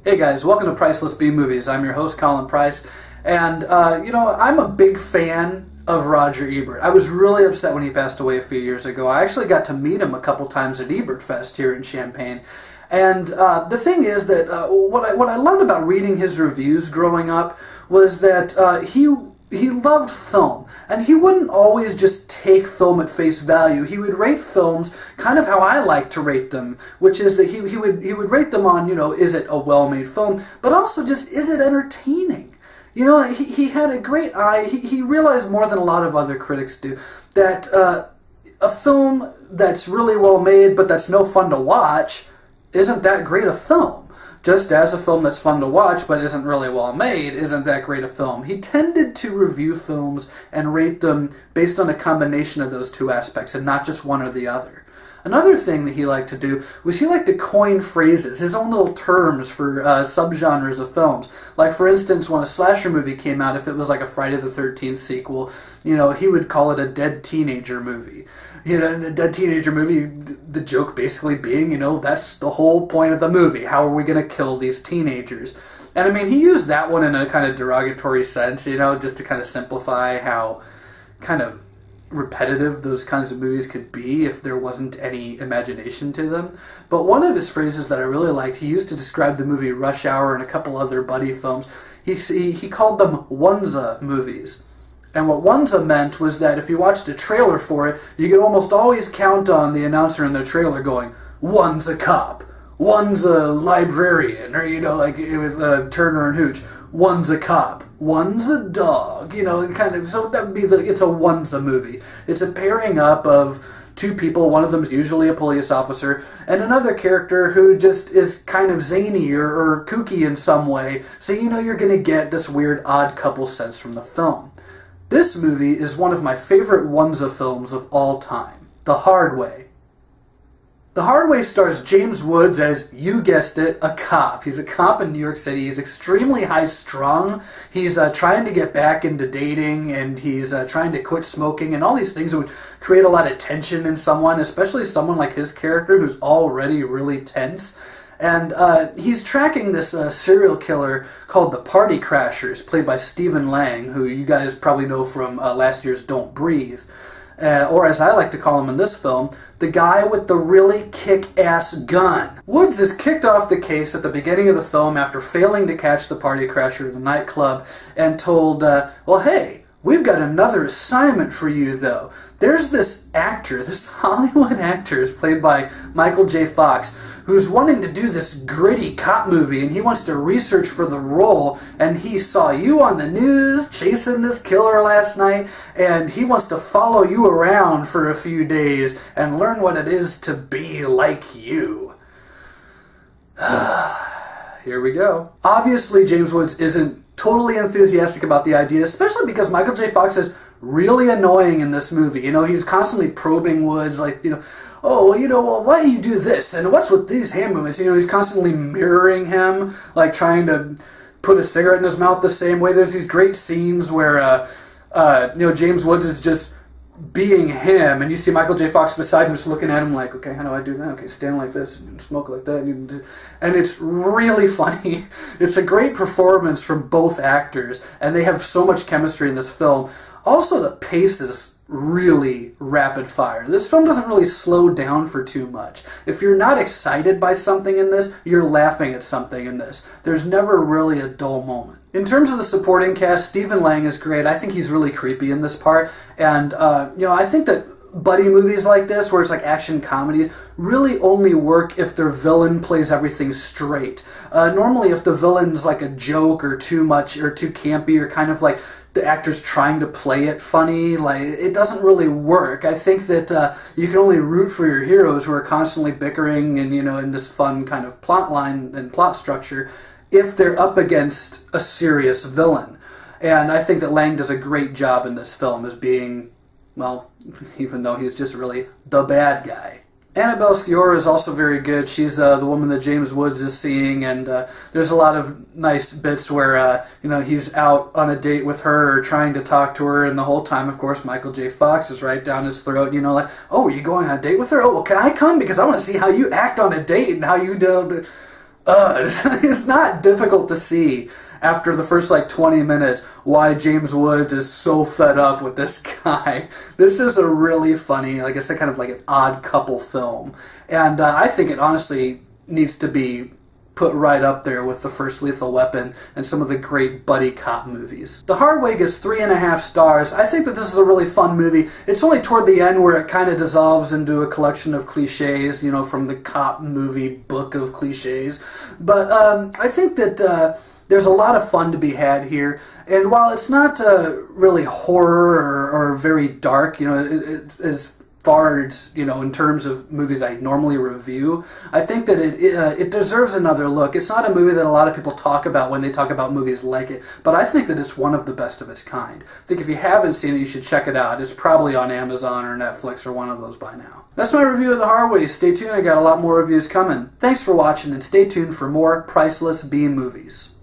Hey guys, welcome to Priceless B Movies. I'm your host, Colin Price, and I'm a big fan of Roger Ebert. I was really upset when he passed away a few years ago. I actually got to meet him a couple times at Ebert Fest here in Champaign. And the thing is that what I loved about reading his reviews growing up was that he loved film, and he wouldn't always just take film at face value. He would rate films kind of how I like to rate them, which is that he would rate them on, is it a well-made film, but also just, is it entertaining? He had a great eye. He realized more than a lot of other critics do that a film that's really well made but that's no fun to watch isn't that great a film. Just as a film that's fun to watch but isn't really well made isn't that great a film. He tended to review films and rate them based on a combination of those two aspects and not just one or the other. Another thing that he liked to do was he liked to coin phrases, his own little terms for subgenres of films. Like, for instance, when a slasher movie came out, if it was like a Friday the 13th sequel, he would call it a dead teenager movie. In a dead teenager movie, the joke basically being, that's the whole point of the movie. How are we going to kill these teenagers? And I mean, he used that one in a kind of derogatory sense, just to kind of simplify how kind of repetitive those kinds of movies could be if there wasn't any imagination to them. But one of his phrases that I really liked, he used to describe the movie Rush Hour and a couple other buddy films. He called them Onesie movies. And what Onesie meant was that if you watched a trailer for it, you could almost always count on the announcer in the trailer going, "One's a cop, one's a librarian," or, like with Turner and Hooch, "One's a cop, one's a dog," kind of. So that would be it's a Onesie movie. It's a pairing up of two people, one of them's usually a police officer, and another character who just is kind of zany or kooky in some way. So you're going to get this weird odd couple sense from the film. This movie is one of my favorite Onesie films of all time, The Hard Way. The Hard Way stars James Woods as, you guessed it, a cop. He's a cop in New York City. He's extremely high-strung. He's trying to get back into dating, and he's trying to quit smoking, and all these things that would create a lot of tension in someone, especially someone like his character who's already really tense. And he's tracking this serial killer called the Party Crashers, played by Stephen Lang, who you guys probably know from last year's Don't Breathe. Or as I like to call him in this film, the guy with the really kick-ass gun. Woods is kicked off the case at the beginning of the film after failing to catch the party crasher at a nightclub and told, well, hey, we've got another assignment for you, though. There's this actor, this Hollywood actor, is played by Michael J. Fox, who's wanting to do this gritty cop movie, and he wants to research for the role, and he saw you on the news chasing this killer last night, and he wants to follow you around for a few days and learn what it is to be like you. Here we go. Obviously, James Woods isn't totally enthusiastic about the idea, especially because Michael J. Fox is really annoying in this movie. He's constantly probing Woods, like, well, why do you do this? And what's with these hand movements? He's constantly mirroring him, like trying to put a cigarette in his mouth the same way. There's these great scenes where, James Woods is just being him, and you see Michael J. Fox beside him just looking at him like, okay, how do I do that? Okay, stand like this and smoke like that. And it's really funny. It's a great performance from both actors, and they have so much chemistry in this film. Also, the pace is really rapid fire. This film doesn't really slow down for too much. If you're not excited by something in this, you're laughing at something in this. There's never really a dull moment. In terms of the supporting cast, Stephen Lang is great. I think he's really creepy in this part. And, I think that buddy movies like this, where it's like action comedies, really only work if their villain plays everything straight. Normally, if the villain's like a joke or too much or too campy or kind of like the actor's trying to play it funny, like, it doesn't really work. I think that you can only root for your heroes who are constantly bickering and, in this fun kind of plot line and plot structure if they're up against a serious villain. And I think that Lang does a great job in this film as being, well, even though he's just really the bad guy. Annabelle Sciorra is also very good. She's the woman that James Woods is seeing, and there's a lot of nice bits where he's out on a date with her or trying to talk to her, and the whole time, of course, Michael J. Fox is right down his throat, like, oh, are you going on a date with her? Oh, well, can I come? Because I want to see how you act on a date and how you do. It's not difficult to see after the first like 20 minutes why James Woods is so fed up with this guy. This is a really funny, like I said, kind of like an odd couple film. And I think it honestly needs to be put right up there with the first Lethal Weapon and some of the great buddy cop movies. The Hard Way gets 3.5 stars. I think that this is a really fun movie. It's only toward the end where it kind of dissolves into a collection of cliches, you know, from the cop movie book of cliches. But I think that there's a lot of fun to be had here. And while it's not really horror or very dark, you know, as far as, you know, in terms of movies I normally review, I think that it deserves another look. It's not a movie that a lot of people talk about when they talk about movies like it, but I think that it's one of the best of its kind. I think if you haven't seen it, you should check it out. It's probably on Amazon or Netflix or one of those by now. That's my review of The Hard Way. Stay tuned, I got a lot more reviews coming. Thanks for watching, and stay tuned for more Priceless B movies.